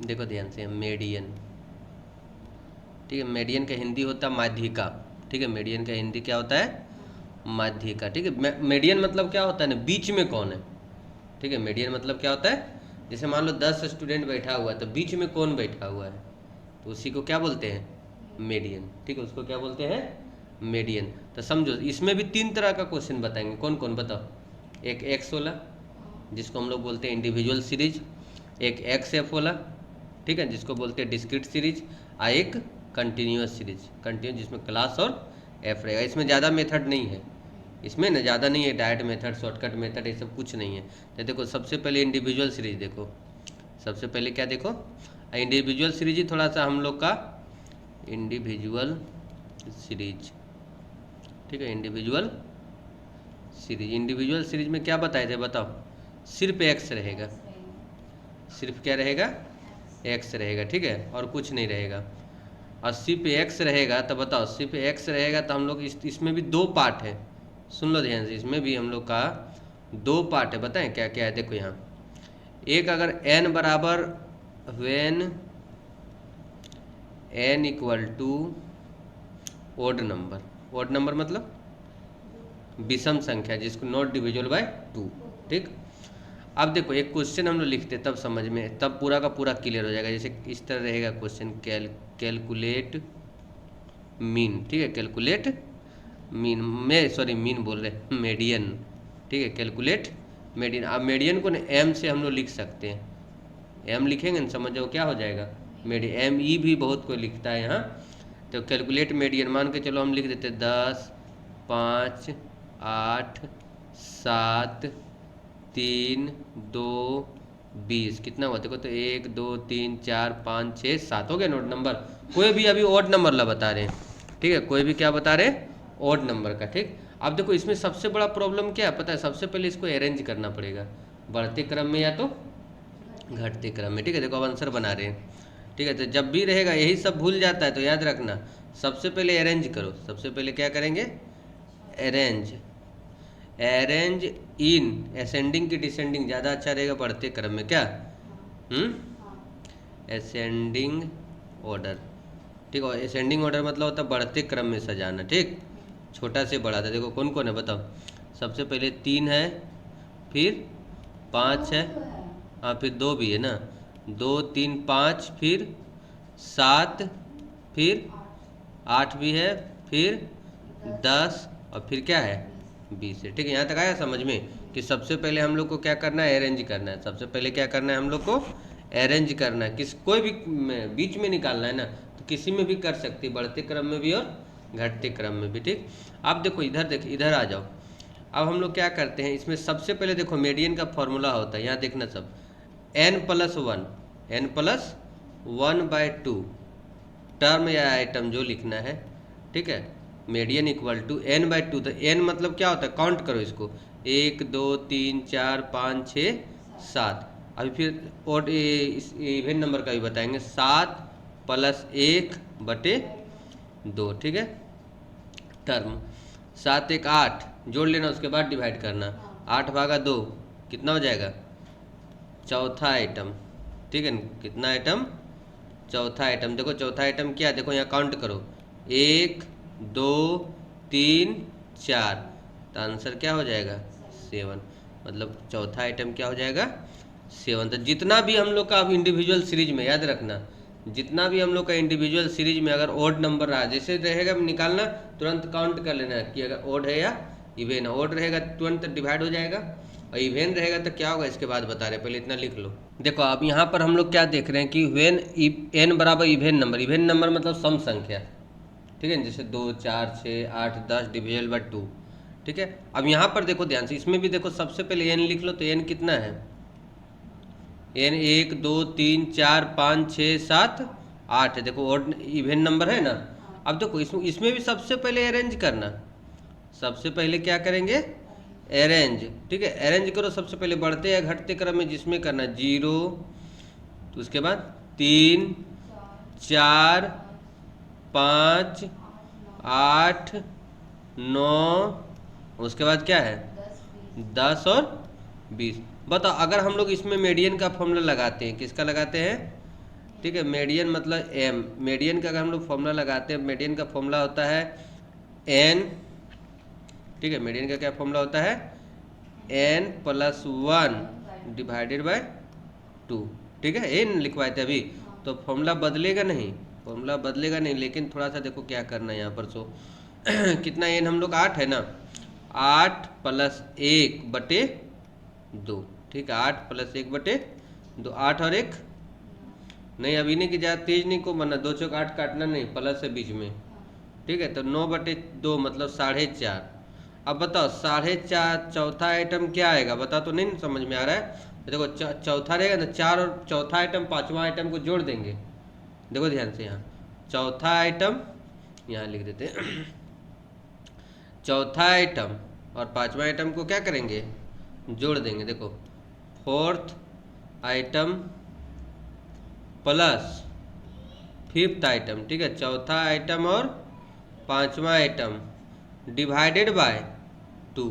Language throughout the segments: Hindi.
देखो ध्यान से, मीडियन, ठीक है। मीडियन का हिंदी होता है माध्यिका, ठीक है। मीडियन का हिंदी क्या होता है? माध्यिका, ठीक है। मीडियन मतलब क्या होता है ना, बीच में कौन है, ठीक है। मीडियन मतलब क्या होता है, जैसे मान लो 10 स्टूडेंट बैठा हुआ है तो बीच में कौन बैठा हुआ है, तो उसी को क्या बोलते हैं? मीडियन, ठीक है। उसको क्या बोलते हैं? मीडियन। तो समझो इसमें भी 3 तरह का क्वेश्चन बताएंगे, कौन कौन बताओ। एक एक्स वाला जिसको हम लोग बोलते हैं इंडिविजुअल सीरीज, एक एक्स एफ वाला, ठीक है, जिसको बोलते हैं डिस्क्रीट सीरीज, और एक कंटिन्यूस सीरीज, कंटिन्यूस जिसमें क्लास और एफ रहेगा। इसमें ज़्यादा मेथड नहीं है, इसमें ना ज़्यादा नहीं है, डायरेक्ट मेथड, शॉर्टकट मेथड, ये सब कुछ नहीं है। तो देखो सबसे पहले इंडिविजुअल सीरीज देखो, सबसे पहले क्या देखो, इंडिविजुअल सीरीज ही थोड़ा सा हम लोग का, इंडिविजुअल सीरीज, ठीक है। इंडिविजुअल सीरीज, इंडिविजुअल सीरीज में क्या बताए थे बताओ? सिर्फ एक्स रहेगा, सिर्फ क्या रहेगा? एक्स रहेगा, ठीक है, और कुछ नहीं रहेगा। और सिर्फ एक्स रहेगा तो बताओ, सिर्फ एक्स रहेगा तो हम लोग इसमें भी 2 पार्ट है, सुन लो ध्यान से, इसमें भी हम लोग का 2 पार्ट है। बताएं क्या क्या है, देखो यहाँ एक, अगर n बराबर, when n equal to odd number, odd number मतलब विषम संख्या जिसको नॉट डिविजिबल बाय 2, ठीक। अब देखो एक क्वेश्चन हम लोग लिखते तब समझ में, तब पूरा का पूरा क्लियर हो जाएगा। जैसे इस तरह रहेगा क्वेश्चन, कैलकुलेट मीन, ठीक है, कैलकुलेट मीन, में सॉरी मीन बोल रहे, मीडियन, ठीक है, कैलकुलेट मीडियन। अब मीडियन को एम से हम लोग लिख सकते हैं, एम लिखेंगे ना, समझ जाओ क्या हो जाएगा, मीडियन। एम ई भी बहुत कोई लिखता है यहाँ, तो कैलकुलेट मीडियन मान के चलो हम लिख देते 10, 5, 8, 7, 3, 2, 20, कितना हुआ देखो तो 1, 2, 3, 4, 5, 6, 7 हो गया नोट नंबर। कोई भी अभी ओड नंबर ला बता रहे हैं, ठीक है, कोई भी क्या बता रहे हैं? ओड नंबर का, ठीक। अब देखो इसमें सबसे बड़ा प्रॉब्लम क्या है पता है? सबसे पहले इसको अरेंज करना पड़ेगा, बढ़ते क्रम में या तो घटते क्रम में, ठीक है। देखो अब आंसर बना रहे हैं, ठीक है। तो जब भी रहेगा यही सब भूल जाता है तो याद रखना, सबसे पहले अरेंज करो। सबसे पहले क्या करेंगे? अरेंज, अरेंज इन असेंडिंग की डिसेंडिंग ज़्यादा अच्छा रहेगा, बढ़ते क्रम में क्या, असेंडिंग ऑर्डर, ठीक है। असेंडिंग ऑर्डर मतलब होता है बढ़ते क्रम में सजाना, ठीक, छोटा से बड़ा था। देखो कौन कौन है बताओ, सबसे पहले 3 है, फिर 5 है, हाँ फिर 2 भी है ना, 2, 3, 5, फिर 7, फिर 8 भी है, फिर 10, और फिर क्या है? 20 है, ठीक है। यहाँ तक आया समझ में कि सबसे पहले हम लोग को क्या करना है? अरेंज करना है। सबसे पहले क्या करना है हम लोग को? अरेंज करना है। किस कोई भी बीच में निकालना है ना, तो किसी में भी कर सकते हैं, बढ़ते क्रम में भी और घटते क्रम में भी, ठीक। अब देखो इधर, देख इधर आ जाओ। अब हम लोग क्या करते हैं इसमें, सबसे पहले देखो मीडियन का फॉर्मूला होता है, यहाँ देखना सब, n+1, n+1/2 टर्म या आइटम जो लिखना है, ठीक है। मीडियन इक्वल टू n/2, तो n मतलब क्या होता है? काउंट करो इसको, 1, 2, 3, 4, 5, 6, 7। अभी फिर और इवेंट नंबर का भी बताएंगे, 7+1/2, ठीक है, टर्म। 7, 1, 8 जोड़ लेना, उसके बाद डिवाइड करना, 8/2 कितना हो जाएगा? चौथा आइटम, ठीक है। कितना आइटम? चौथा आइटम। देखो चौथा आइटम क्या, देखो यहाँ काउंट करो, 1, 2, 3, 4, तो आंसर क्या हो जाएगा? 7। मतलब चौथा आइटम क्या हो जाएगा? 7। तो जितना भी हम लोग का अब इंडिविजुअल सीरीज में, याद रखना, जितना भी हम लोग का इंडिविजुअल सीरीज में अगर ओड नंबर रहा, जैसे रहेगा निकालना, तुरंत काउंट कर लेना कि अगर ओड है या इवेन। ओड रहेगा तुरंत डिवाइड हो जाएगा, और इवेन रहेगा तो क्या होगा इसके बाद बता रहे, पहले इतना लिख लो। देखो अब यहाँ पर हम लोग क्या देख रहे हैं कि वेन n बराबर इवेन नंबर, इवेन नंबर मतलब सम संख्या, ठीक है, जैसे 2, 4, 6, 8, 10 डिविजिबल बाय 2, ठीक है। अब यहाँ पर देखो ध्यान से, इसमें भी देखो सबसे पहले n लिख लो, तो n कितना है? n 1, 2, 3, 4, 5, 6, 7, 8 है। देखो ओड इवेन नंबर है ना। अब देखो इसमें भी सबसे पहले अरेंज करना, सबसे पहले क्या करेंगे? अरेंज, ठीक है। अरेंज करो सबसे पहले बढ़ते या घटते क्रम में, जिसमें करना 0, तो उसके बाद 3, 4, 5, 8, 9, उसके बाद क्या है? 10 और 20। बताओ अगर हम लोग इसमें मीडियन का फॉर्मूला लगाते हैं, किसका लगाते हैं? ठीक है। मीडियन मतलब एम, मीडियन का अगर हम लोग फॉर्मूला लगाते हैं, मीडियन का फॉर्मूला होता है एन, ठीक है। मीडियन का क्या फॉर्मूला होता है, एन प्लस 1 डिवाइडेड बाय 2, ठीक है। एन लिखवाए थे अभी, तो फॉर्मूला बदलेगा नहीं, फॉर्मूला बदलेगा नहीं, लेकिन थोड़ा सा देखो क्या करना है यहाँ पर। सो कितना एन हम लोग 8 है ना, 8 प्लस 1/2, ठीक है। 8 प्लस 1/2, 8 और 1 नहीं, अभी नहीं कि ज़्यादा तेज नहीं को बनना, 2 चौक 8 काटना नहीं, प्लस है बीच में, ठीक है। तो 9/2 मतलब 4.5। अब बताओ 4.5 चौथा आइटम क्या आएगा, बता तो नहीं समझ में आ रहा है। देखो चौथा रहेगा ना, 4 और चौथा आइटम पांचवा आइटम को जोड़ देंगे। देखो ध्यान से, यहाँ चौथा आइटम यहाँ लिख देते हैं चौथा आइटम और पांचवा आइटम को क्या करेंगे, जोड़ देंगे। देखो fourth item plus fifth item, ठीक है। चौथा आइटम और पांचवा आइटम डिवाइडेड बाय 2।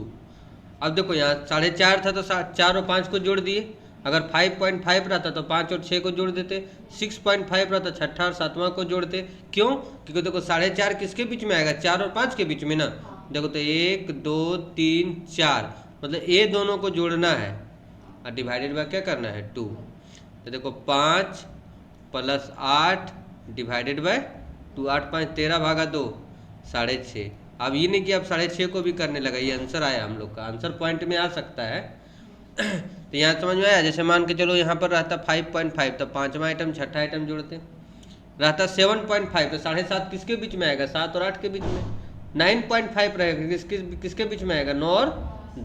अब देखो यहाँ 4.5 था तो 4 और 5 को जोड़ दिए, अगर 5.5 रहता तो 5 और 6 को जोड़ देते, 6.5 रहता छठा और सातवां को जोड़ते। क्यों, क्योंकि देखो 4.5 किसके बीच में आएगा, 4 और 5 के बीच में ना। देखो तो 1 2 3 4, मतलब ये दोनों को जोड़ना है और डिवाइडेड बाय क्या करना है 2। तो देखो 5 प्लस 8 डिवाइडेड बाय 2, 8 5 13 भागा 2 6.5। अब ये नहीं कि अब 6.5 को भी करने लगा, ये आंसर आया हम लोग का, आंसर पॉइंट में आ सकता है। तो यहाँ समझ में आया। जैसे मान के चलो यहाँ पर रहता 5.5, तो पांचवा आइटम छठा आइटम जोड़ते, रहता 7.5 तो 7.5 किसके बीच में आएगा, 7 और 8 के बीच में। 9.5 रहेगा किसके बीच में आएगा, 9 और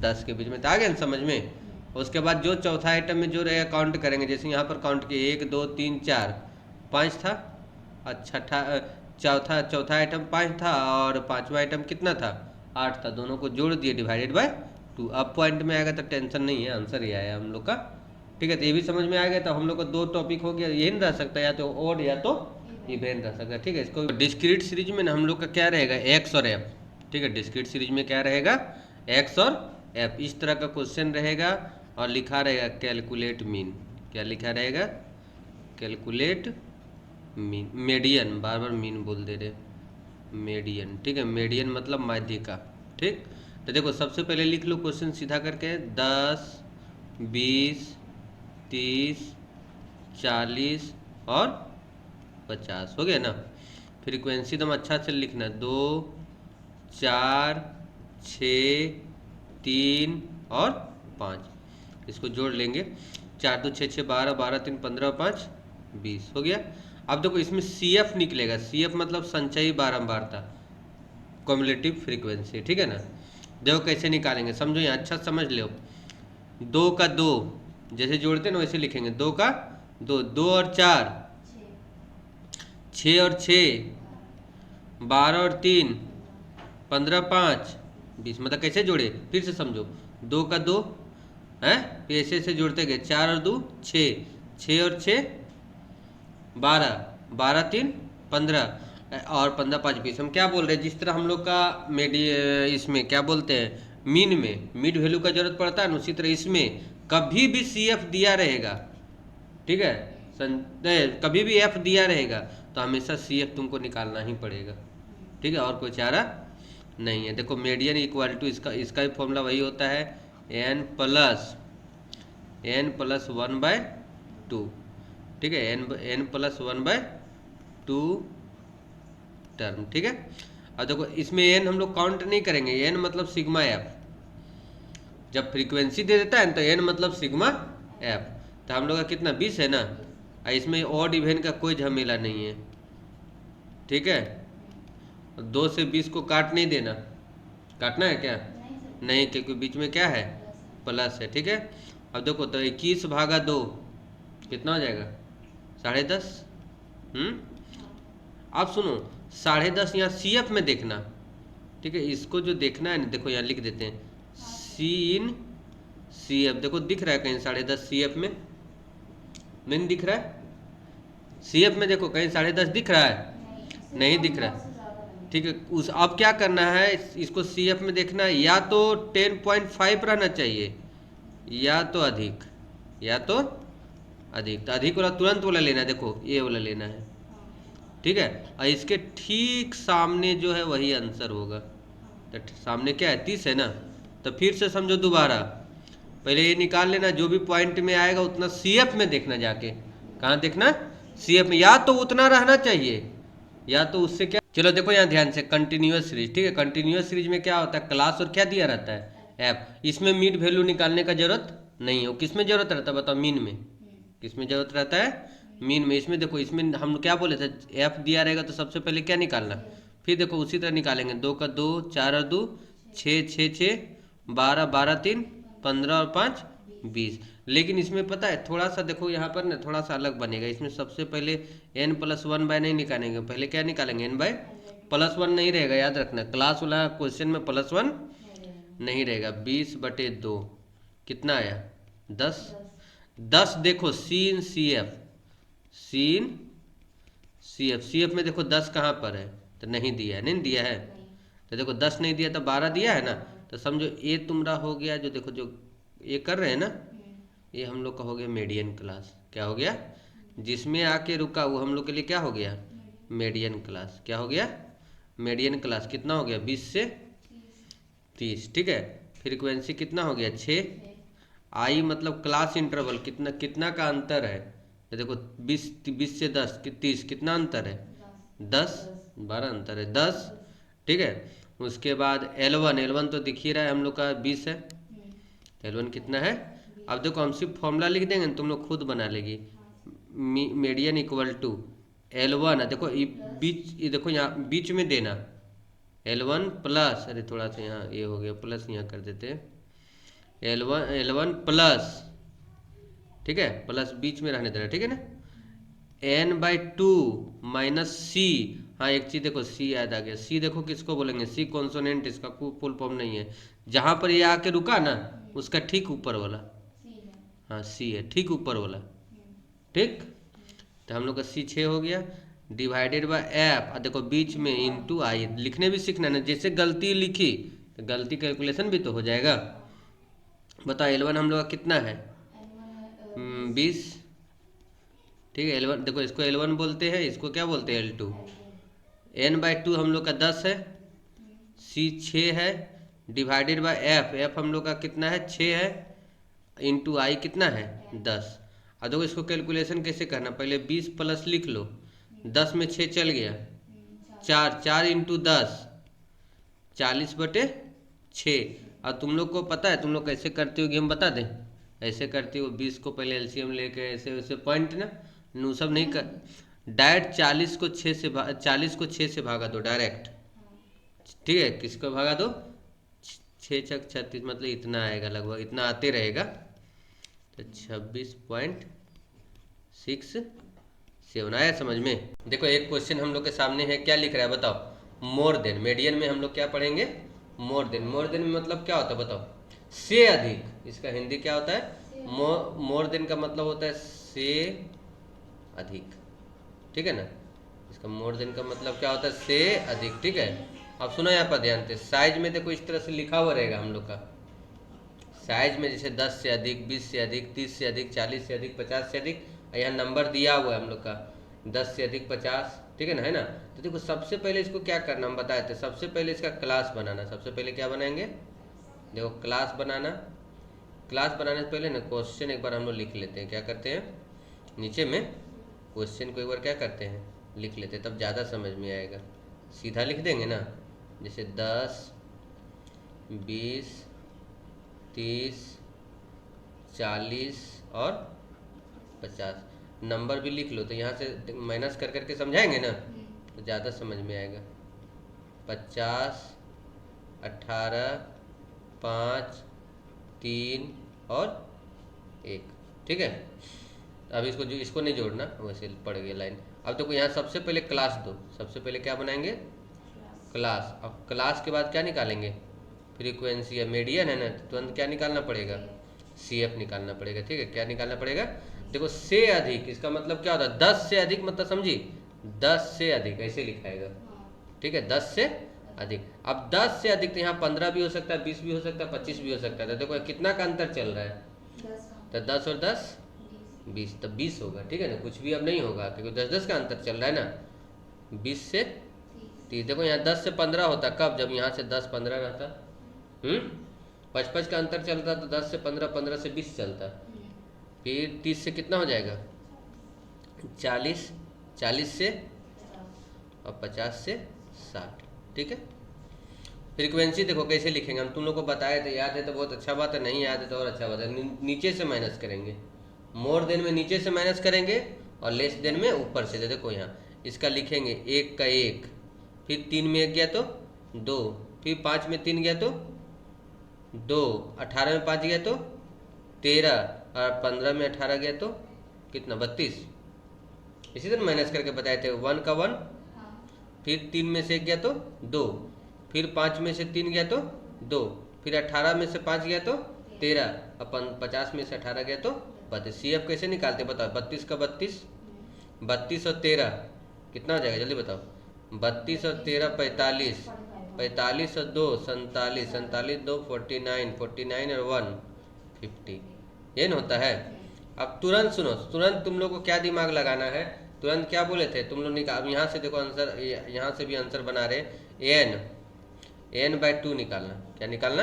10 के बीच में। तो आ गया ना समझ में। उसके बाद जो चौथा आइटम में जो रहेगा काउंट करेंगे, जैसे यहाँ पर काउंट किए 1 2 3 4 5 था, और छठा चौथा आइटम 5 था और पांचवा आइटम कितना था, 8 था, दोनों को जोड़ दिए डिवाइडेड बाय 2। अब पॉइंट में आएगा तो टेंशन नहीं है, आंसर ही आया हम लोग का, ठीक है। तो ये भी समझ में आ गया। तो हम लोग को 2 टॉपिक हो गया, यही नहीं रह सकता, या तो ओड या तो इवेन रह सकता है, ठीक है। इसको डिस्क्रीट सीरीज में ना हम लोग का क्या रहेगा, एक्स और एफ, ठीक है। डिस्क्रीट सीरीज में क्या रहेगा, एक्स और एफ, इस तरह का क्वेश्चन रहेगा और लिखा रहेगा कैलकुलेट मीन। क्या लिखा रहेगा, कैलकुलेट मीन, मीडियन, बार बार मीन बोल दे रहे, मीडियन, ठीक है। मीडियन मतलब माध्यिका, ठीक। तो देखो सबसे पहले लिख लो क्वेश्चन सीधा करके, 10 20 30 40 और 50 हो गया ना। फ्रीक्वेंसी एकदम अच्छा से लिखना, 2 4 6 3 और 5, इसको जोड़ लेंगे। 4 2 6 6 12 12 3 15 5 20 हो गया। अब देखो इसमें सी एफ निकलेगा, सी एफ मतलब संचयी बारंबारता, कम्युलेटिव फ्रीक्वेंसी, ठीक है ना। देखो कैसे निकालेंगे, समझो यहाँ अच्छा समझ लो। 2 का 2 जैसे जोड़ते हैं ना वैसे लिखेंगे, 2 का 2, 2 और 4 6 और 6 12 और 3 15 5 20, मतलब कैसे जोड़े फिर से समझो। 2 का 2 है, फिर ऐसे ऐसे जोड़ते गए, 4 और 2 6, 6 और 6 12, 12 3 15 और 15 5 20। हम क्या बोल रहे हैं, जिस तरह हम लोग का इसमें क्या बोलते हैं, मीन में मिड वैल्यू का जरूरत पड़ता है ना, उसी तरह इसमें कभी भी सी एफ दिया रहेगा, ठीक है। कभी भी एफ दिया रहेगा तो हमेशा सी एफ तुमको निकालना ही पड़ेगा, ठीक है, और कोई चारा नहीं है। देखो मीडियन इक्वल टू इसका भी फॉर्मूला वही होता है, n प्लस 1/2, ठीक है। n प्लस 1/2 टर्म, ठीक है। अब देखो इसमें n हम लोग काउंट नहीं करेंगे, n मतलब सिग्मा एफ, जब फ्रीक्वेंसी दे देता है ना तो n मतलब सिग्मा एफ। तो हम लोग का कितना 20 है ना, इसमें ऑड इवेन का कोई झमेला नहीं है, ठीक है। 2 से 20 को काट नहीं देना, काटना है क्या, नहीं, क्योंकि बीच में क्या है, प्लस है, ठीक है। अब देखो तो 21 भागा 2 कितना हो जाएगा, 10.5। अब सुनो 10.5 यहाँ सी एफ में देखना, ठीक है। इसको जो देखना है ना, देखो यहाँ लिख देते हैं सी इन सी एफ। देखो दिख रहा है कहीं 10.5 सी एफ में, नहीं दिख रहा है, सी एफ में देखो कहीं 10.5 दिख रहा है, नहीं दिख रहा है, ठीक है। अब क्या करना है, इसको सी एफ में देखना है, या तो 10.5 रहना चाहिए या तो अधिक, या तो अधिक, तो अधिक वाला तुरंत वाला लेना है, देखो ये वाला लेना है, ठीक है। और इसके ठीक सामने जो है वही आंसर होगा, तो सामने क्या है 30 है ना, तो फिर से समझो दोबारा, पहले ये निकाल लेना, जो भी पॉइंट में आएगा उतना सीएफ में देखना, जाके कहाँ देखना, सीएफ में, या तो उतना रहना चाहिए या तो उससे क्या। चलो देखो यहाँ ध्यान से, कंटिन्यूअस सीरीज, ठीक है, कंटिन्यूअस सीरीज में क्या होता है, क्लास और क्या दिया रहता है, एफ। इसमें मीन वैल्यू निकालने का जरूरत नहीं हो, किस में जरूरत रहता है बताओ, मीन में, किस में जरूरत रहता है, मीन में। इसमें देखो, इसमें हम क्या बोले थे, एफ दिया रहेगा तो सबसे पहले क्या निकालना, फिर देखो उसी तरह निकालेंगे, 2 का 2, 4 और 2 6, 6 6, 12 12 3 15 और 5 20। लेकिन इसमें पता है थोड़ा सा देखो यहाँ पर ना थोड़ा सा अलग बनेगा, इसमें सबसे पहले n+1 नहीं निकालेंगे, पहले क्या निकालेंगे, n+1 नहीं रहेगा, याद रखना, क्लास वाला क्वेश्चन में +1 नहीं रहेगा। 20/2 कितना आया 10, 10 देखो सीन सी एफ, सीन सी एफ में देखो 10 कहाँ पर है, तो नहीं दिया है, नहीं दिया है, तो देखो 10 नहीं दिया तो 12 दिया है ना, तो समझो ये तुम्हारा हो गया, जो देखो जो ये कर रहे हैं ना, ये हम लोग का हो गया मीडियन क्लास, क्या हो गया, जिसमें आके रुका वो हम लोग के लिए क्या हो गया, मीडियन क्लास, क्या हो गया, मीडियन क्लास। कितना हो गया 20 से 30, ठीक है। फ्रीक्वेंसी कितना हो गया 6, आई मतलब क्लास इंटरवल, कितना कितना का अंतर है, तो देखो 20 से 10 30, कितना अंतर है 10, 12 अंतर है 10, ठीक है। उसके बाद L1 तो दिख ही रहा है हम लोग का 20 है, L1 कितना है, अब देखो हम सिर्फ फॉर्मूला लिख देंगे तुम लोग खुद बना लेगी, मीडियन इक्वल टू L1 है, देखो बीच, ये देखो यहाँ बीच में देना, L1 प्लस, अरे थोड़ा सा यहाँ ये हो गया प्लस, यहाँ कर देते हैं, L1 प्लस, ठीक है, प्लस बीच में रहने देना, ठीक है ना, n/2 माइनस सी। हाँ एक चीज देखो, सी याद आ गया, सी देखो किसको बोलेंगे, सी कॉन्सोनेंट, इसका कोई फुल फॉर्म नहीं है, जहां पर ये आके रुका ना उसका ठीक ऊपर वाला, हाँ सी है, ठीक ऊपर वाला, ठीक। तो हम लोग का सी 6 हो गया, डिवाइडेड बाय एफ, देखो बीच में इंटू आई, लिखने भी सीखना ना, जैसे गलती लिखी तो गलती कैलकुलेशन भी तो हो जाएगा। बताओ L1 हम लोग का कितना है 20, ठीक है, L1 देखो, इसको L1 बोलते हैं, इसको क्या बोलते हैं L2, n/2 हम लोग का 10 है, C 6 है, डिवाइडेड बाय एफ हम लोग का कितना है 6 है, इंटू आई कितना है 10। अब देखो इसको कैलकुलेशन कैसे करना, पहले 20 प्लस लिख लो, 10 में 6 चल गया, 4 इंटू 10 40/6। और तुम लोग को पता है तुम लोग कैसे करते हो, हम बता दें, ऐसे करते हो 20 को पहले एलसीएम लेके ऐसे वैसे पॉइंट ना, नू सब नहीं कर, डायरेक्ट 40 को 6 से भागा दो डायरेक्ट, ठीक है, किसको भागा दो 6 छक 36, मतलब इतना आएगा, लगभग इतना आते रहेगा, तो 26.67 आया समझ में। देखो एक क्वेश्चन हम लोग के सामने है, क्या लिख रहा है बताओ, मोर देन, मीडियन में हम लोग क्या पढ़ेंगे, मोर देन में मतलब क्या होता है बताओ, से अधिक, इसका हिंदी क्या होता है, मोर देन का मतलब होता है से अधिक, ठीक है ना, इसका मोर देन का मतलब क्या होता है से अधिक, ठीक है। अब सुनो यहाँ पर ध्यान से, साइज में देखो इस तरह से लिखा हुआ रहेगा हम लोग का, साइज में जैसे 10 से अधिक, 20 से अधिक, 30 से अधिक, 40 से अधिक, 50 से अधिक, यहाँ नंबर दिया हुआ है हम लोग का 10 से अधिक 50, ठीक है ना, तो देखो सबसे पहले इसको क्या करना हम बताए थे, सबसे पहले इसका क्लास बनाना, सबसे पहले क्या बनाएंगे, देखो क्लास बनाना, क्लास बनाने से पहले ना क्वेश्चन एक बार हम लोग लिख लेते हैं, क्या करते हैं नीचे में क्वेश्चन को एक बार क्या करते हैं लिख लेते हैं, तब ज़्यादा समझ में आएगा, सीधा लिख देंगे ना, जैसे 10 20 30 40 और 50, नंबर भी लिख लो, तो यहाँ से माइनस कर करके समझाएंगे ना तो ज़्यादा समझ में आएगा, 50 18 5 3 और 1, ठीक है। अब इसको जो इसको नहीं जोड़ना, वैसे पड़ गया लाइन। अब देखो यहाँ सबसे पहले क्लास दो, सबसे पहले क्या बनाएंगे क्लास, अब क्लास के बाद क्या निकालेंगे, फ्रीक्वेंसी है, मीडियन है ना, तुरंत क्या निकालना पड़ेगा CF निकालना पड़ेगा, ठीक है, क्या निकालना पड़ेगा, देखो से अधिक, इसका मतलब क्या होता है 10 से अधिक, मतलब समझी 10 से अधिक ऐसे लिखाएगा, ठीक है, 10 से अधिक। अब 10 से अधिक तो यहाँ 15 भी हो सकता है, 20 भी हो सकता है, 25 भी हो सकता है, तो देखो कितना का अंतर चल रहा है, तो 10 और 10 20, तब 20 होगा, ठीक है ना, कुछ भी अब नहीं होगा क्योंकि 10-10 का अंतर चल रहा है ना। 20 से 30, देखो यहाँ 10 से 15 होता, कब, जब यहाँ से 10-15 रहता, 5-5 का अंतर चलता तो 10 से 15, 15 से 20 चलता, फिर 30 से कितना हो जाएगा 40, 40 से और 50 से 60, ठीक है। फ्रीक्वेंसी देखो कैसे लिखेंगे, हम तुम लोग को बताए थे, याद है तो बहुत अच्छा बात है, नहीं याद है तो और अच्छा बात है। नीचे से माइनस करेंगे, मोर देन में नीचे से माइनस करेंगे और लेस देन में ऊपर से। देखो यहाँ इसका लिखेंगे 1 का 1, फिर 3 में 1 गया तो 2, फिर 5 में 3 गया तो 2, 18 में 5 गया तो 13, और 15 में 18 गया तो कितना 32। इसी तरह माइनस करके बताए थे, 1 का 1, फिर 3 में से 1 गया तो 2, फिर 5 में से 3 गया तो 2, फिर 18 में से 5 गया तो 13, अपन 50 में से 18 गया तो 32। CF कैसे निकालते बताओ, 32 का 32, 32 और 13 कितना हो जाएगा जल्दी बताओ, 32 और 13 45, 45 और 2 47, 47 2 49, 49 और 1 50, ये न होता है। अब तुरंत सुनो, तुरंत तुम लोग को क्या दिमाग लगाना है, तुरंत क्या बोले थे तुम लोग निकाल, यहाँ से देखो आंसर, यहाँ से भी आंसर बना रहे, n/2 निकालना, क्या निकालना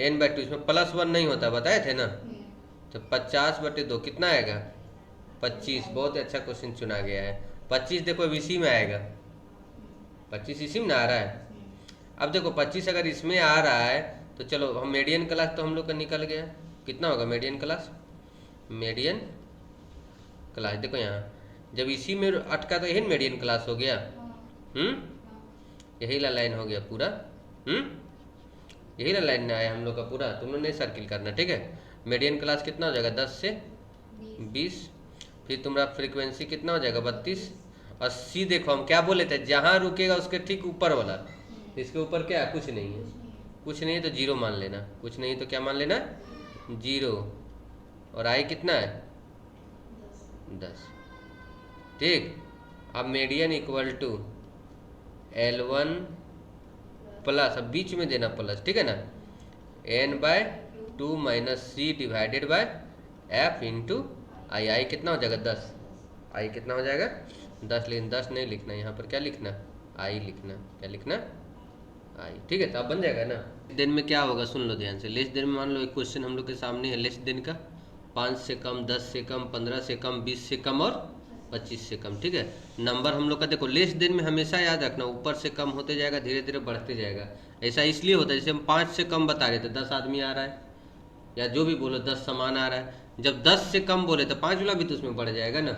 n/2, इसमें +1 नहीं होता, बताए थे ना। तो 50/2 कितना आएगा 25, बहुत अच्छा क्वेश्चन चुना गया है। 25 देखो अब इसी में आएगा, 25 इसी में ना आ रहा है। अब देखो 25 अगर इसमें आ रहा है तो चलो हम मीडियन क्लास तो हम लोग का निकल गया, कितना होगा मीडियन क्लास, मीडियन क्लास देखो यहाँ जब इसी में अटका तो यही मीडियन क्लास हो गया, यही लाइन हो गया पूरा, यही लाइन आया हम लोग का पूरा, तुम लोग नहीं सर्किल करना, ठीक है। मीडियन क्लास कितना हो जाएगा 10 से 20, फिर तुम्हारा फ्रीक्वेंसी कितना हो जाएगा 32, और C देखो हम क्या बोले थे, जहाँ रुकेगा उसके ठीक ऊपर वाला, इसके ऊपर क्या है, कुछ नहीं है, कुछ नहीं है तो 0 मान लेना, कुछ नहीं तो क्या मान लेना 0, और I कितना है 10, ठीक। अब median equal to L1 plus, अब बीच में देना प्लस, ठीक है ना, n/2 - C divided by F into I, I कितना हो जाएगा 10, आई कितना हो जाएगा 10, लेकिन 10 नहीं लिखना, यहाँ पर क्या लिखना आई लिखना, क्या लिखना आई, ठीक है। तो अब बन जाएगा ना। देन में क्या होगा सुन लो ध्यान से, लेस देन में मान लो एक क्वेश्चन हम लोग के सामने है, लेस देन का 5 से कम, 10 से कम, 15 से कम, 20 से कम और 25 से कम, ठीक है। नंबर हम लोग का देखो लेस देन में हमेशा याद रखना, ऊपर से कम होते जाएगा, धीरे धीरे बढ़ते जाएगा। ऐसा इसलिए होता है जैसे हम 5 से कम बता रहे थे, 10 आदमी आ रहा है, या जो भी बोलो 10 सामान आ रहा है, जब 10 से कम बोले तो 5 वाला भी तो उसमें बढ़ जाएगा ना,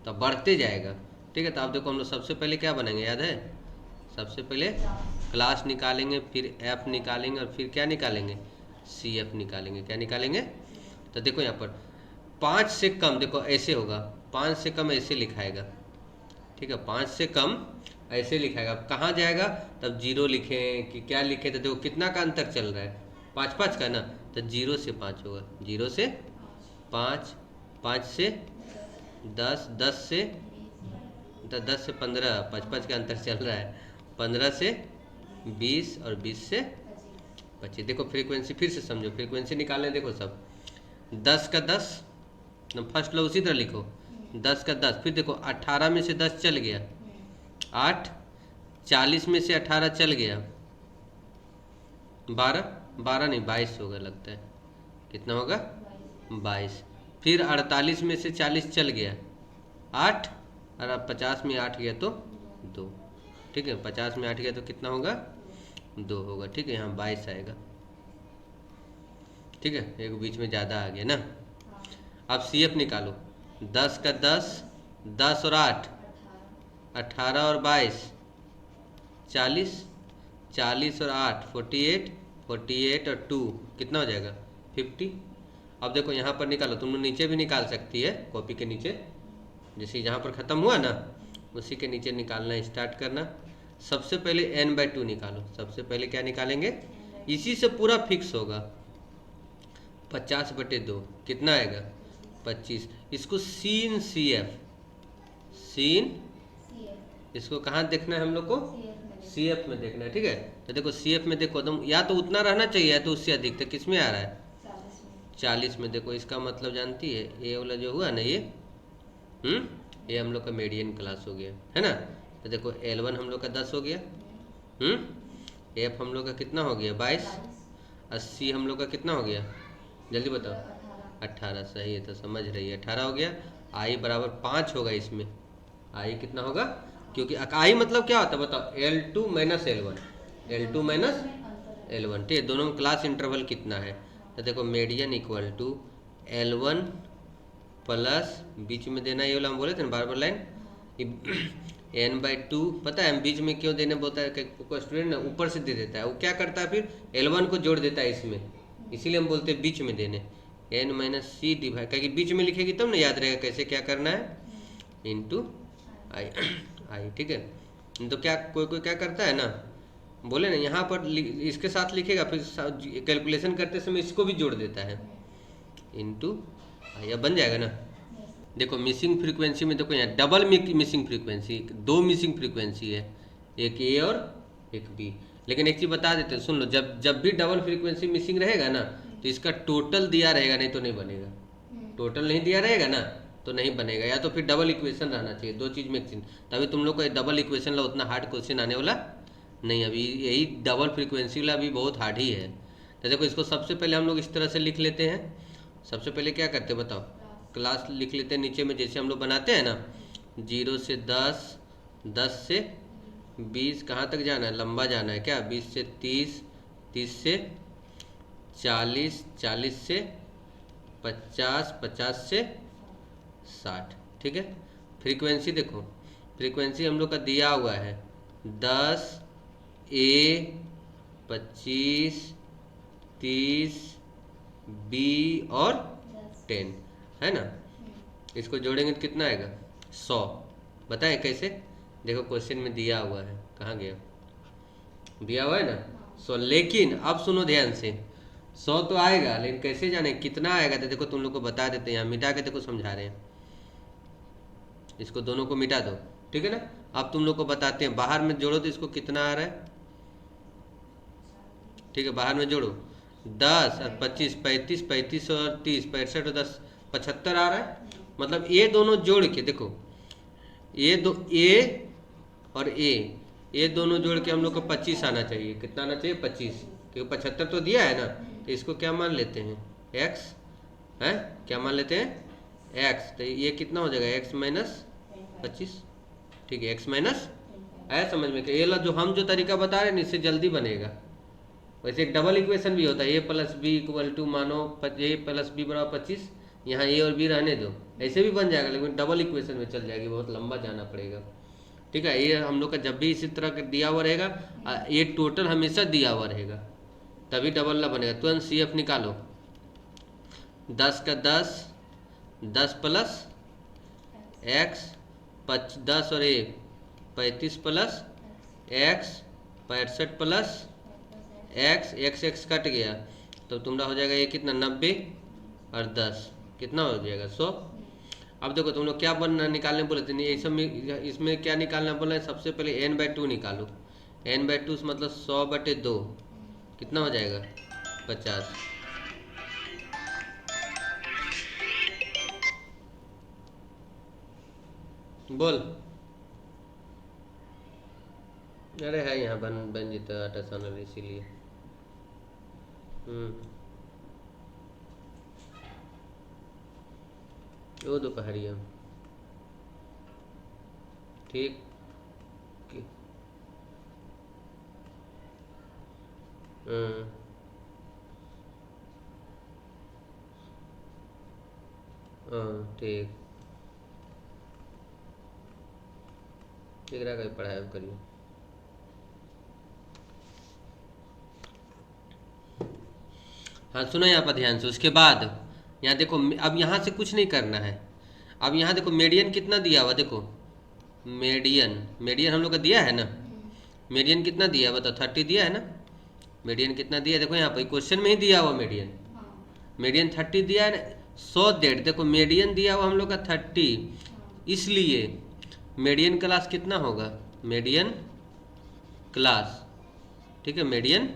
तो बढ़ते जाएगा, ठीक है। तो आप देखो हम लोग सबसे पहले क्या बनाएंगे याद है, सबसे पहले क्लास निकालेंगे, फिर F निकालेंगे, और फिर क्या निकालेंगे CF निकालेंगे, क्या निकालेंगे। तो देखो यहाँ पर 5 से कम देखो ऐसे होगा, 5 से कम ऐसे लिखाएगा, ठीक है, 5 से कम ऐसे लिखाएगा। अब कहाँ जाएगा, तब 0 लिखें कि क्या लिखें, तो देखो कितना का अंतर चल रहा है 5-5 का ना, तो 0 से 5 होगा, 0 से 5, 5 से 10, 10 से 15, 5-5 का अंतर चल रहा है, 15 से 20 और 20 से 25। देखो फ्रीक्वेंसी फिर से समझो, फ्रीक्वेंसी निकालने देखो सब, 10 का 10 फर्स्ट लो उसी तरह लिखो, 10 का 10, फिर देखो 18 में से 10 चल गया 8, 40 में से 18 चल गया 12 नहीं 22 होगा लगता है, कितना होगा 22, फिर 48 में से 40 चल गया 8, और अब 50 में 8 गया तो 2, ठीक है, 50 में 8 गया तो कितना होगा 2 होगा, ठीक है, यहाँ 22 आएगा, ठीक है, एक बीच में ज़्यादा आ गया ना। अब CF निकालो, 10 का 10, 10 और 8 18 और 22 40, 40 और 8 48, 48 और 2 कितना हो जाएगा 50। अब देखो यहाँ पर निकालो, तुम लोग नीचे भी निकाल सकती है, कॉपी के नीचे, जैसे यहाँ पर ख़त्म हुआ ना उसी के नीचे निकालना स्टार्ट करना। सबसे पहले n/2 निकालो, सबसे पहले क्या निकालेंगे, इसी से पूरा फिक्स होगा 50/2 कितना आएगा 25। इसको सीन CF, सीन, इसको कहाँ देखना है हम लोग को CF में देखना है, ठीक है। तो देखो CF में देखो तुम, या तो उतना रहना चाहिए या तो उससे अधिक, तो किस में आ रहा है 40 में देखो, इसका मतलब जानती है, ये वाला जो हुआ ना ये हम लोग का मीडियन क्लास हो गया है ना। तो देखो L1 हम लोग का 10 हो गया, F हम लोग का कितना हो गया 22, और C हम लोग का कितना हो गया, जल्दी बताओ 18। सही है, तो समझ रही है 18 हो गया। I बराबर 5 होगा इसमें, I कितना होगा, क्योंकि I मतलब क्या होता है बताओ, L2 minus L1, L2 minus L1, ठीक है। दोनों में क्लास इंटरवल कितना है, तो देखो median equal to L1 plus, बीच में देना, ये वाला हम बोले थे ना बार बार लाइन, n/2। पता है हम बीच में क्यों देने बोलता है, कोई स्टूडेंट ना ऊपर से दे देता है, वो क्या करता है फिर L1 को जोड़ देता है इसमें, इसीलिए हम बोलते हैं बीच में देने, n माइनस सी डिवाइड, क्योंकि बीच में लिखेगी तब ना याद रहेगा कैसे क्या करना है, इंटू आई, ठीक है। तो क्या कोई कोई क्या करता है ना, बोले ना यहाँ पर इसके साथ लिखेगा, फिर कैलकुलेशन करते समय इसको भी जोड़ देता है, इंटू आई, अब बन जाएगा ना। देखो मिसिंग फ्रीक्वेंसी में देखो यहाँ double missing frequency, 2 missing frequency है, एक ए और एक बी। लेकिन एक चीज़ बता देते हैं, सुन लो, जब भी डबल फ्रीक्वेंसी मिसिंग रहेगा ना, तो इसका टोटल दिया रहेगा, नहीं तो नहीं बनेगा। टोटल नहीं दिया रहेगा ना तो नहीं बनेगा, या तो फिर डबल इक्वेशन रहना चाहिए, दो चीज़ में एक चीज, तभी तुम लोग को डबल इक्वेशन ला उतना हार्ड क्वेश्चन आने वाला नहीं। अभी यही डबल फ्रीक्वेंसी वाला भी बहुत हार्ड ही है। तो देखो इसको सबसे पहले हम लोग इस तरह से लिख लेते हैं। सबसे पहले क्या करते हैं बताओ, क्लास लिख लेते हैं नीचे में, जैसे हम लोग बनाते हैं ना, 0 से 10, 10 से 20, कहाँ तक जाना है, लंबा जाना है क्या, 20 से 30, 30 से 40, 40 से 50, 50 से 60, ठीक है। फ्रीक्वेंसी देखो, फ्रीक्वेंसी हम लोग का दिया हुआ है 10, A, 25, 30, B और 10, है ना। इसको जोड़ेंगे तो कितना आएगा 100। बताएं कैसे, देखो क्वेश्चन में दिया हुआ है, कहाँ गया, दिया हुआ है ना 100। लेकिन अब सुनो ध्यान से, 100 तो आएगा, लेकिन कैसे जाने कितना आएगा, तो देखो तुम लोग को बता देते हैं, यहाँ मिटा के देखो समझा रहे हैं, इसको दोनों को मिटा दो, ठीक है ना। अब तुम लोग को बताते हैं, बाहर में जोड़ो तो इसको कितना आ रहा है, ठीक है, बाहर में जोड़ो 10 और 25, 35, 35 और 30, 65 और 10, 75 आ रहा है। मतलब ये दोनों जोड़ के देखो, ये दो ए और ये दोनों जोड़ के हम लोग को 25 आना चाहिए। कितना आना चाहिए 25, क्योंकि 75 तो दिया है ना, तो इसको क्या मान लेते हैं x है, क्या मान लेते हैं x, तो ये कितना हो जाएगा x माइनस 25, ठीक है, x माइनस, आया समझ में। ये जो हम जो तरीका बता रहे हैं इससे जल्दी बनेगा। वैसे एक डबल इक्वेशन भी होता है, ए प्लस बी इक्वल टू, मानो ए प्लस बी बराबर 25, यहाँ ए और बी रहने दो, ऐसे भी बन जाएगा, लेकिन डबल इक्वेशन में चल जाएगी, बहुत लंबा जाना पड़ेगा, ठीक है। ये हम लोग का जब भी इसी तरह का दिया हुआ रहेगा, ये टोटल हमेशा दिया हुआ रहेगा, तभी डबल ना बनेगा। तुरंत CF निकालो, 10 का 10, 10 प्लस x, 10 और 1 35 plus x, 65 plus x cut गया, तो तुम्हारा हो जाएगा ये कितना 90 और 10 कितना हो जाएगा 100। अब देखो तुम लोग क्या बनना निकालने बोले थे, नहीं सब में, इसमें क्या निकालना बोला है, सबसे पहले n/2 निकालो, n/2 मतलब 100/2 कितना हो जाएगा 50। बोल, अरे है यहाँ बन जीता आटा सानल, इसीलिए वो दोपहरिया, ठीक, ठीक, ठीक रहा, कभी पढ़ाई करिए। हाँ सुनो यहाँ पर ध्यान से, उसके बाद यहाँ देखो, अब यहाँ से कुछ नहीं करना है। अब यहाँ देखो मीडियन कितना दिया हुआ, देखो मीडियन हम लोग का दिया है ना, मीडियन कितना दिया बताओ 30 दिया है ना। मीडियन कितना दिया देखो यहाँ पर क्वेश्चन में ही दिया हुआ, मीडियन 30 दिया है ना। 100 डेट देखो मीडियन दिया हुआ हम लोग का 30, इसलिए मीडियन क्लास कितना होगा, मीडियन क्लास, ठीक है, मीडियन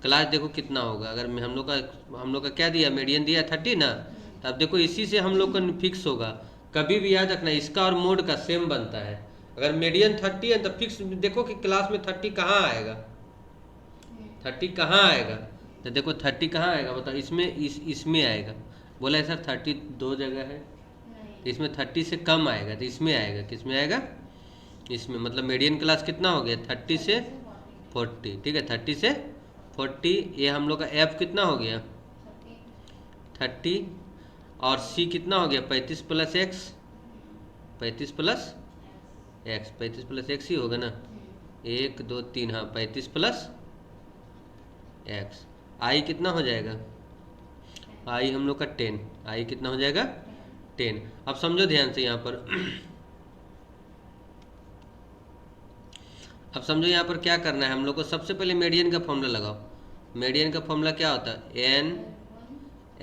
क्लास देखो कितना होगा। अगर हम लोग का क्या दिया, मीडियन दिया 30 ना, तो अब देखो इसी से हम लोग का फिक्स होगा। कभी भी याद रखना इसका और मोड का सेम बनता है। अगर मीडियन 30 है तो फिक्स देखो कि क्लास में 30 कहाँ आएगा, 30 कहाँ आएगा। तो देखो 30 कहाँ आएगा बताओ, इसमें आएगा। बोला है सर 30 दो जगह है, तो इसमें 30 से कम आएगा, तो इसमें आएगा। किसमें आएगा, इसमें। मतलब मीडियन क्लास कितना हो गया, 30 से 40। ठीक है, 30 से 40। ये हम लोग का एफ कितना हो गया, 30। और सी कितना हो गया, 35 plus X, 35 plus X, 35 plus X ही होगा ना। 1 2 3, हाँ 35 प्लस एक्स। आई कितना हो जाएगा, आई हम लोग का 10। आई कितना हो जाएगा, 10। अब समझो ध्यान से यहाँ पर अब समझो यहाँ पर क्या करना है हम लोग को। सबसे पहले मीडियन का फॉर्मूला लगाओ। मीडियन का फॉर्मूला क्या होता है, N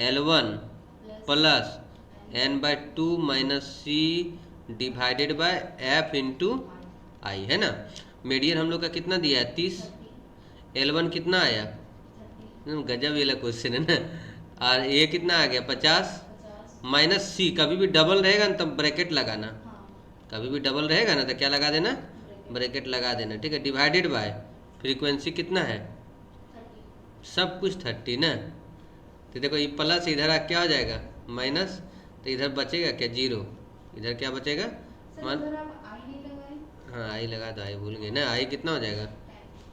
L1 plus n/2 minus C divided by F into I, है ना। मीडियन हम लोग का कितना दिया है, 30। L1 कितना आया, गजब ये क्वेश्चन है ना। और ये कितना आ गया, 50 माइनस सी। कभी भी डबल रहेगा ना तब ब्रैकेट लगाना, कभी भी डबल रहेगा ना तो क्या लगा देना, ब्रैकेट लगा देना। ठीक है, डिवाइडेड बाय फ्रीक्वेंसी कितना है, सब कुछ 30 ना। तो देखो ये प्लस इधर क्या हो जाएगा, माइनस, तो इधर बचेगा क्या, 0। इधर क्या बचेगा, हाँ आई लगा दो, आई भूल गए ना। आई कितना हो जाएगा,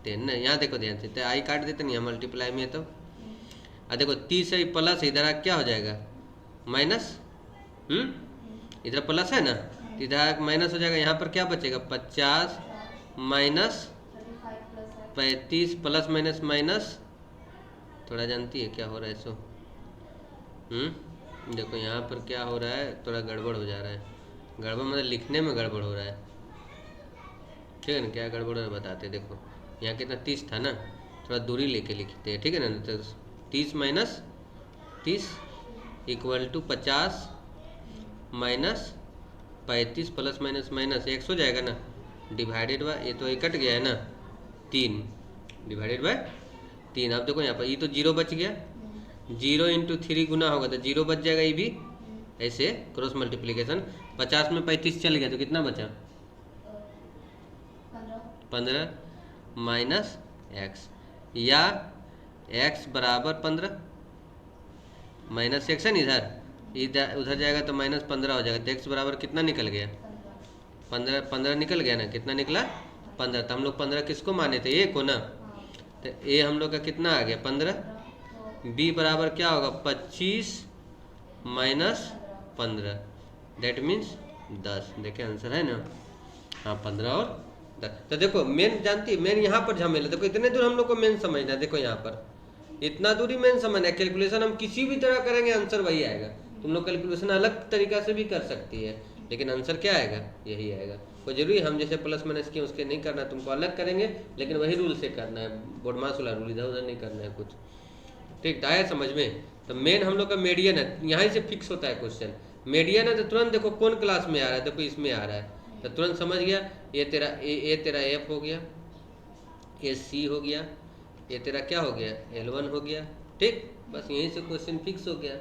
10 ना। यहाँ देखो ध्यान से, तो आई काट देते नहीं, मल्टीप्लाई में तो। और देखो 30 है प्लस, इधर क्या हो जाएगा, माइनस। इधर प्लस है ना, इधर माइनस हो जाएगा। यहाँ पर क्या बचेगा, 50 माइनस 35 प्लस माइनस माइनस। थोड़ा जानती है क्या हो रहा है सो, देखो यहाँ पर क्या हो रहा है, थोड़ा गड़बड़ हो जा रहा है। गड़बड़ मतलब लिखने में गड़बड़ हो रहा है। ठीक है ना, क्या गड़बड़ है बताते। देखो यहाँ कितना 30 था ना, थोड़ा दूरी लेके लिखते हैं। ठीक है ना, तो 30 minus 30 equal to 50 minus 35 plus minus minus X हो जाएगा ना, डिवाइडेड बाय, ये तो ये कट गया है ना, 3 डिवाइडेड बाय 3। अब देखो यहाँ पर ये तो 0 बच गया, 0 इंटू 3 गुना होगा तो 0 बच जाएगा। ये भी ऐसे क्रॉस मल्टीप्लिकेशन। 50 में 35 चल गया तो कितना बचा, 15 माइनस एक्स, या एक्स बराबर 15 माइनस एक्स है ना, इधर उधर जाएगा तो माइनस 15 हो जाएगा। तो एक्स बराबर कितना निकल गया, 15 निकल गया ना। कितना निकला, 15। तो हम लोग 15 किसको माने थे, ए को ना। तो ए हम लोग का कितना आ गया, 15। बी बराबर क्या होगा, 25 माइनस 15, दैट मीन्स 10। देखिए आंसर है ना, हाँ 15 और 10। तो देखो मेन जानती, मेन यहाँ पर झमेला। देखो इतने दूर हम लोग को मेन समझना है। देखो यहाँ पर इतना दूरी मेन समझना है। कैलकुलेशन हम किसी भी तरह करेंगे आंसर वही आएगा। तुम लोग कैलकुलेशन अलग तरीका से भी कर सकती है, लेकिन आंसर क्या आएगा, यही आएगा। कोई जरूरी हम जैसे प्लस माइनस किए उसके नहीं करना, तुमको अलग करेंगे लेकिन वही रूल से करना है, बोडमास वाला रूल, इधर उधर नहीं करना है कुछ। ठीक आया समझ में। तो मेन हम लोग का मीडियन है, यहाँ से फिक्स होता है क्वेश्चन। मीडियन है तो तुरंत देखो कौन क्लास में आ रहा है, देखो इसमें आ रहा है तो तुरंत समझ गया। ये तेरा एफ हो गया, ये सी हो गया, ये तेरा क्या हो गया, L1 हो गया। ठीक, बस यहीं से क्वेश्चन फिक्स हो गया।